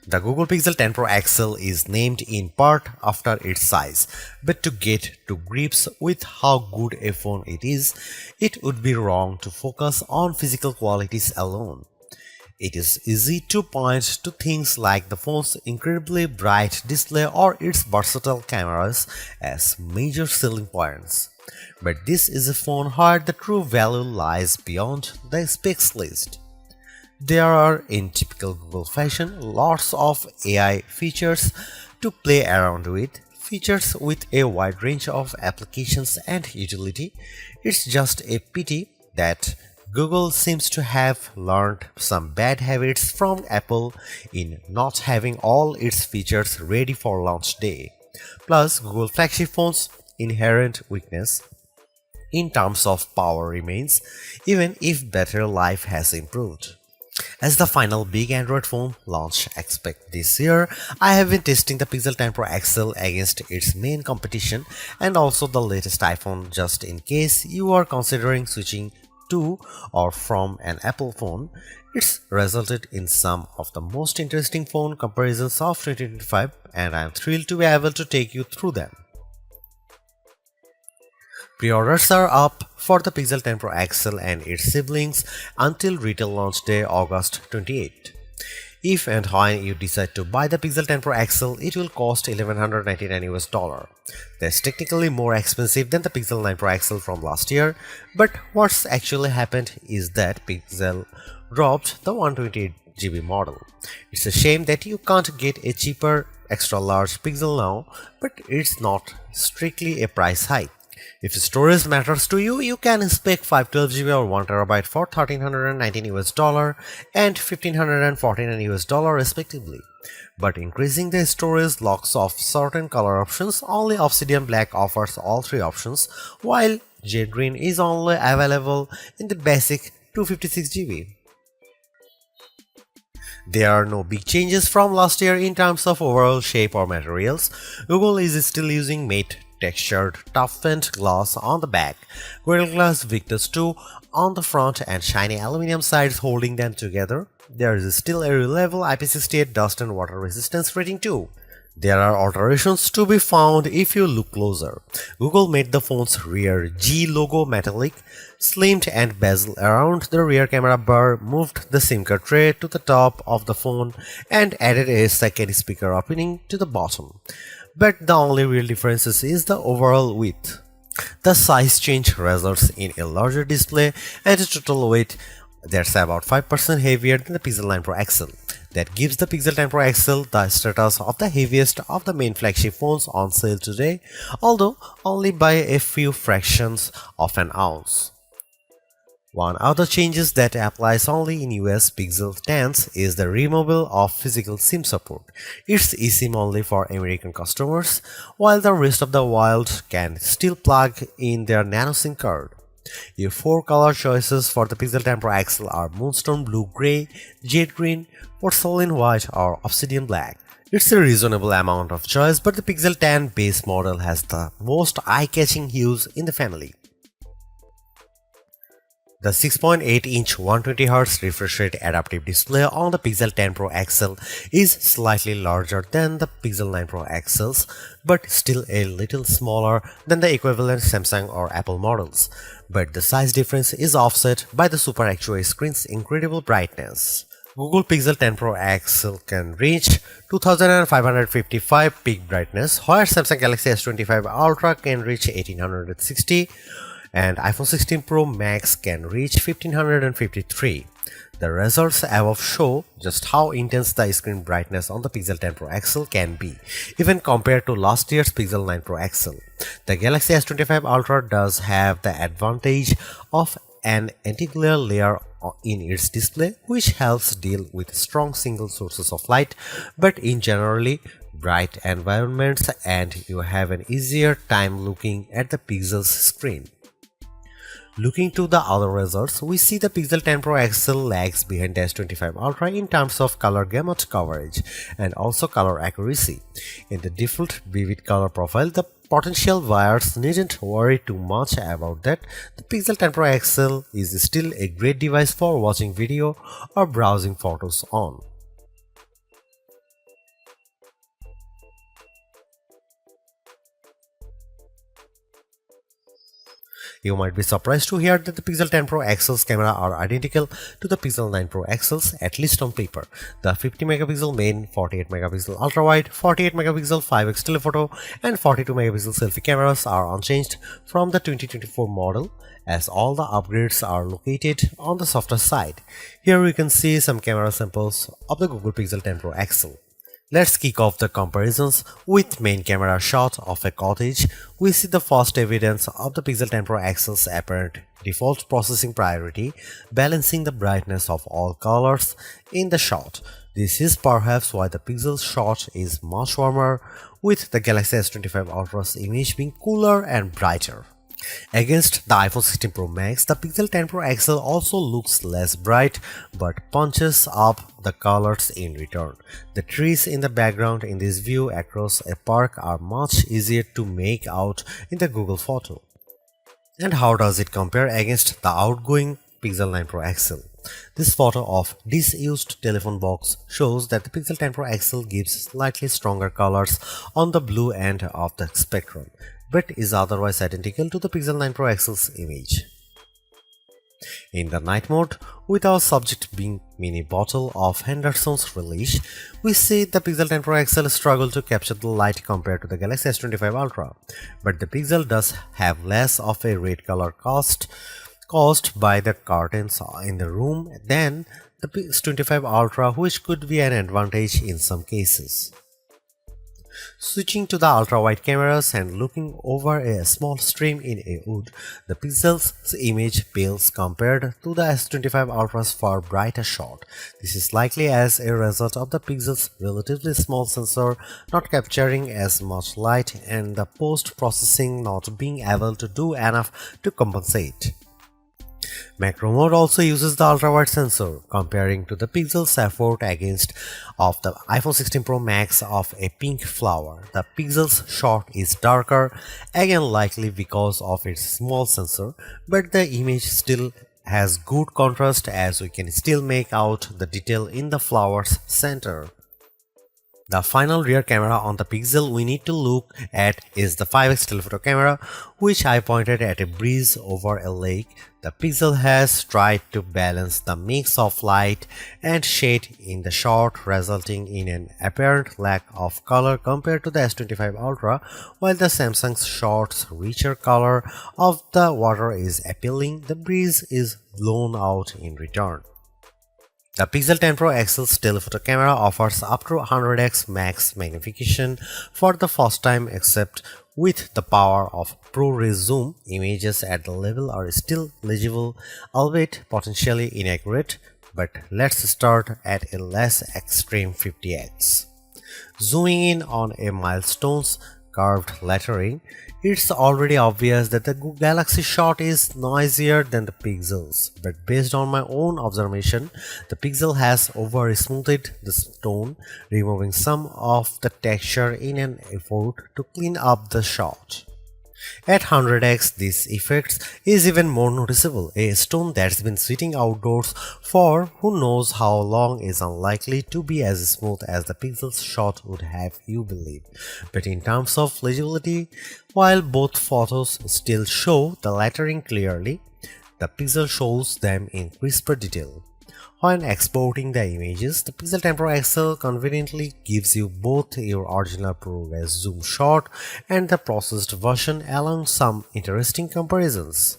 The Google Pixel 10 Pro XL is named in part after its size, but to get to grips with how good a phone it is, it would be wrong to focus on physical qualities alone. It is easy to point to things like the phone's incredibly bright display or its versatile cameras as major selling points. But this is a phone where the true value lies beyond the specs list. There are, in typical Google fashion, lots of AI features to play around with, features with a wide range of applications and utility. It's just a pity that Google seems to have learned some bad habits from Apple in not having all its features ready for launch day. Plus, Google flagship phones' inherent weakness in terms of power remains, even if battery life has improved. As the final big Android phone launch expect this year, I have been testing the Pixel 10 Pro XL against its main competition and also the latest iPhone just in case you are considering switching to or from an Apple phone. It's resulted in some of the most interesting phone comparisons of 2025 and I am thrilled to be able to take you through them. Pre-orders are up for the Pixel 10 Pro XL and its siblings until retail launch day August 28. If and when you decide to buy the Pixel 10 Pro XL, it will cost $1,199. That's technically more expensive than the Pixel 9 Pro XL from last year, but what's actually happened is that Pixel dropped the 128GB model. It's a shame that you can't get a cheaper extra large Pixel now, but it's not strictly a price hike. If storage matters to you, you can spec 512GB or 1TB for $1,319 and $1,549 respectively. But increasing the storage locks off certain color options. Only Obsidian Black offers all three options, while Jade Green is only available in the basic 256GB. There are no big changes from last year in terms of overall shape or materials. Google is still using matte textured toughened glass on the back, Gorilla Glass Victus 2 on the front and shiny aluminum sides holding them together. There is still a reliable IP68 dust and water resistance rating too. There are alterations to be found if you look closer. Google made the phone's rear G logo metallic, slimmed and bezel around the rear camera bar, moved the SIM card tray to the top of the phone and added a second speaker opening to the bottom. But the only real difference is the overall width. The size change results in a larger display and a total weight that's about 5% heavier than the Pixel 9 Pro XL. That gives the Pixel 10 Pro XL the status of the heaviest of the main flagship phones on sale today, although only by a few fractions of an ounce. One other changes that applies only in US Pixel 10s is the removal of physical SIM support. It's eSIM only for American customers, while the rest of the world can still plug in their nano SIM card. Your four color choices for the Pixel 10 Pro XL are Moonstone Blue Gray, Jade Green, Porcelain White or Obsidian Black. It's a reasonable amount of choice, but the Pixel 10 base model has the most eye-catching hues in the family. The 6.8-inch 120Hz refresh rate adaptive display on the Pixel 10 Pro XL is slightly larger than the Pixel 9 Pro XLs, but still a little smaller than the equivalent Samsung or Apple models. But the size difference is offset by the Super Actua screen's incredible brightness. Google Pixel 10 Pro XL can reach 2555 peak brightness, while Samsung Galaxy S25 Ultra can reach 1860. And iPhone 16 Pro Max can reach 1553. The results above show just how intense the screen brightness on the Pixel 10 Pro XL can be, even compared to last year's Pixel 9 Pro XL. The Galaxy S25 Ultra does have the advantage of an anti-glare layer in its display, which helps deal with strong single sources of light, but in generally bright environments, and you have an easier time looking at the Pixel's screen. Looking to the other results, we see the Pixel 10 Pro XL lags behind the S25 Ultra in terms of color gamut coverage and also color accuracy. In the default vivid color profile, the potential buyers needn't worry too much about that. The Pixel 10 Pro XL is still a great device for watching video or browsing photos on. You might be surprised to hear that the Pixel 10 Pro XL's camera are identical to the Pixel 9 Pro XL's, at least on paper. The 50 megapixel main, 48 megapixel ultra-wide, 48 megapixel 5x telephoto and 42 megapixel selfie cameras are unchanged from the 2024 model, as all the upgrades are located on the softer side. Here we can see some camera samples of the Google Pixel 10 Pro XL. Let's kick off the comparisons with main camera shot of a cottage. We see the first evidence of the Pixel 10 Pro XL's apparent default processing priority, balancing the brightness of all colors in the shot. This is perhaps why the Pixel shot is much warmer, with the Galaxy S25 Ultra's image being cooler and brighter. Against the iPhone 16 Pro Max, the Pixel 10 Pro XL also looks less bright but punches up the colors in return. The trees in the background in this view across a park are much easier to make out in the Google photo. And how does it compare against the outgoing Pixel 9 Pro XL? This photo of disused telephone box shows that the Pixel 10 Pro XL gives slightly stronger colors on the blue end of the spectrum, but is otherwise identical to the Pixel 9 Pro XL's image. In the night mode, with our subject being mini bottle of Henderson's relish, we see the Pixel 10 Pro XL struggle to capture the light compared to the Galaxy S25 Ultra, but the Pixel does have less of a red color caused by the curtains in the room than the S25 Ultra, which could be an advantage in some cases. Switching to the ultra-wide cameras and looking over a small stream in a wood, the Pixel's image pales compared to the S25 Ultra's far brighter shot. This is likely as a result of the Pixel's relatively small sensor not capturing as much light and the post-processing not being able to do enough to compensate. Macro mode also uses the ultra-wide sensor, comparing to the Pixel's effort against of the iPhone 16 Pro Max of a pink flower. The Pixel's shot is darker, again likely because of its small sensor, but the image still has good contrast as we can still make out the detail in the flower's center. The final rear camera on the Pixel we need to look at is the 5x telephoto camera, which I pointed at a breeze over a lake. The Pixel has tried to balance the mix of light and shade in the shot, resulting in an apparent lack of color compared to the S25 Ultra, while the Samsung's shot's richer color of the water is appealing. The breeze is blown out in return. The Pixel 10 Pro XL's telephoto camera offers up to 100x max magnification for the first time, except with the power of ProRes zoom. Images at the level are still legible, albeit potentially inaccurate, but let's start at a less extreme 50x. Zooming in on a milestone's curved lettering, it's already obvious that the Galaxy shot is noisier than the Pixel's, but based on my own observation, the Pixel has over-smoothed the stone, removing some of the texture in an effort to clean up the shot. At 100x, this effect is even more noticeable. A stone that's been sitting outdoors for who knows how long is unlikely to be as smooth as the Pixel's shot would have you believe. But in terms of legibility, while both photos still show the lettering clearly, the Pixel shows them in crisper detail. When exporting the images, the Pixel 10 Pro XL conveniently gives you both your original ProRes zoom shot and the processed version, along some interesting comparisons.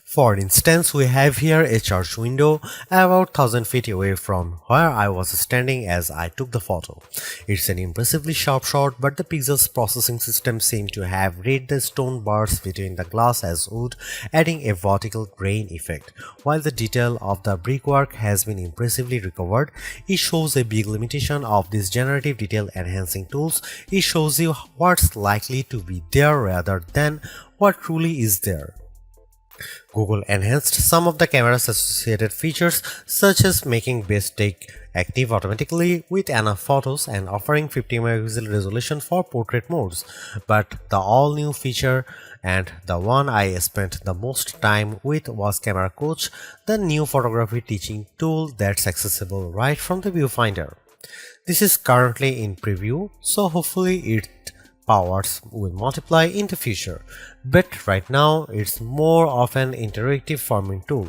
For instance, we have here a church window about 1000 feet away from where I was standing as I took the photo. It's an impressively sharp shot, but the Pixel's processing system seemed to have read the stone bars between the glass as wood, adding a vertical grain effect. While the detail of the brickwork has been impressively recovered, it shows a big limitation of these generative detail enhancing tools. It shows you what's likely to be there rather than what truly is there. Google enhanced some of the camera's associated features, such as making best take active automatically with enough photos and offering 50 megapixel resolution for portrait modes. But the all-new feature, and the one I spent the most time with, was Camera Coach, the new photography teaching tool that's accessible right from the viewfinder. This is currently in preview, so hopefully it powers will multiply in the future, but right now it's more of an interactive forming tool.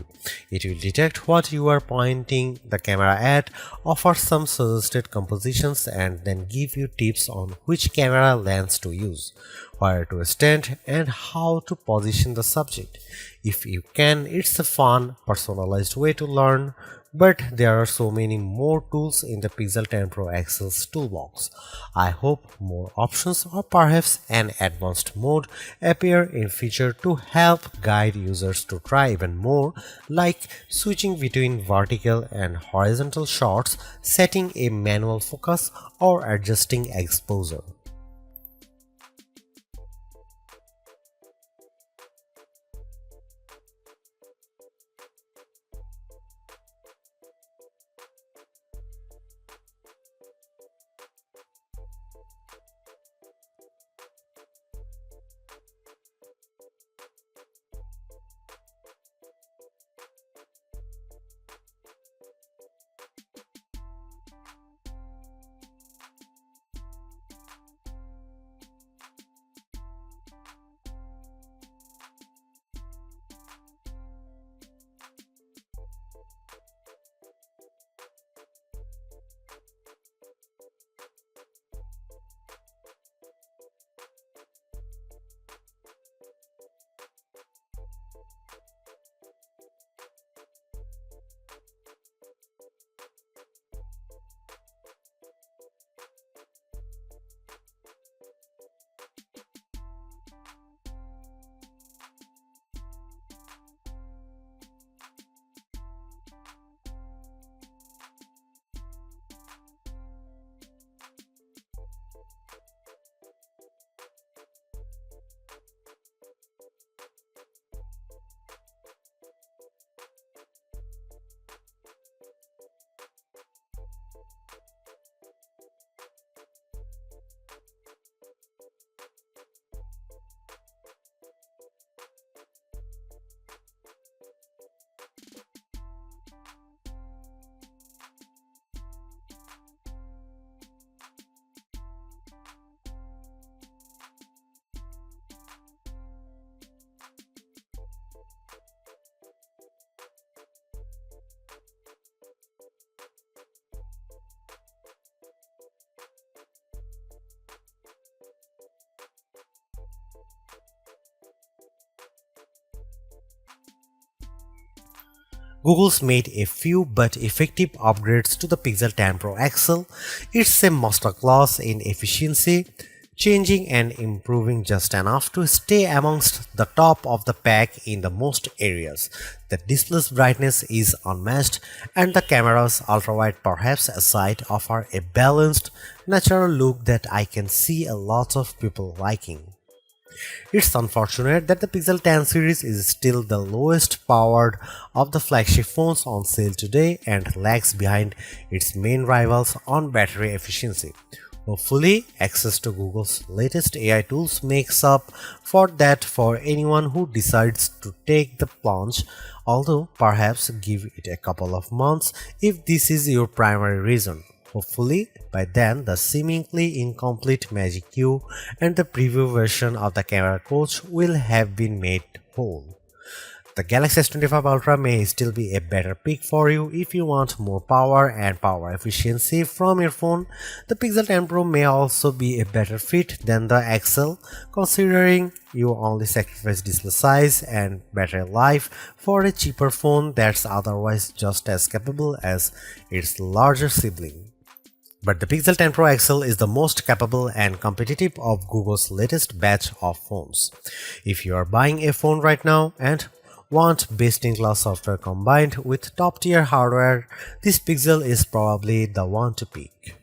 It will detect what you are pointing the camera at, offer some suggested compositions, and then give you tips on which camera lens to use, where to stand, and how to position the subject. If you can, it's a fun, personalized way to learn, but there are so many more tools in the Pixel 10 Pro XL's toolbox. I hope more options or perhaps an advanced mode appear in future to help guide users to try even more, like switching between vertical and horizontal shots, setting a manual focus, or adjusting exposure. Google's made a few but effective upgrades to the Pixel 10 Pro XL. It's a masterclass in efficiency, changing and improving just enough to stay amongst the top of the pack in the most areas. The display's brightness is unmatched, and the camera's ultrawide perhaps aside offer a balanced, natural look that I can see a lot of people liking. It's unfortunate that the Pixel 10 series is still the lowest powered of the flagship phones on sale today and lags behind its main rivals on battery efficiency. Hopefully, access to Google's latest AI tools makes up for that for anyone who decides to take the plunge, although perhaps give it a couple of months if this is your primary reason. Hopefully, by then the seemingly incomplete Magic Q and the preview version of the camera coach will have been made whole. The Galaxy S25 Ultra may still be a better pick for you if you want more power and power efficiency from your phone. The Pixel 10 Pro may also be a better fit than the XL, considering you only sacrifice display size and battery life for a cheaper phone that's otherwise just as capable as its larger sibling. But the Pixel 10 Pro XL is the most capable and competitive of Google's latest batch of phones. If you are buying a phone right now and want best-in-class software combined with top-tier hardware, this Pixel is probably the one to pick.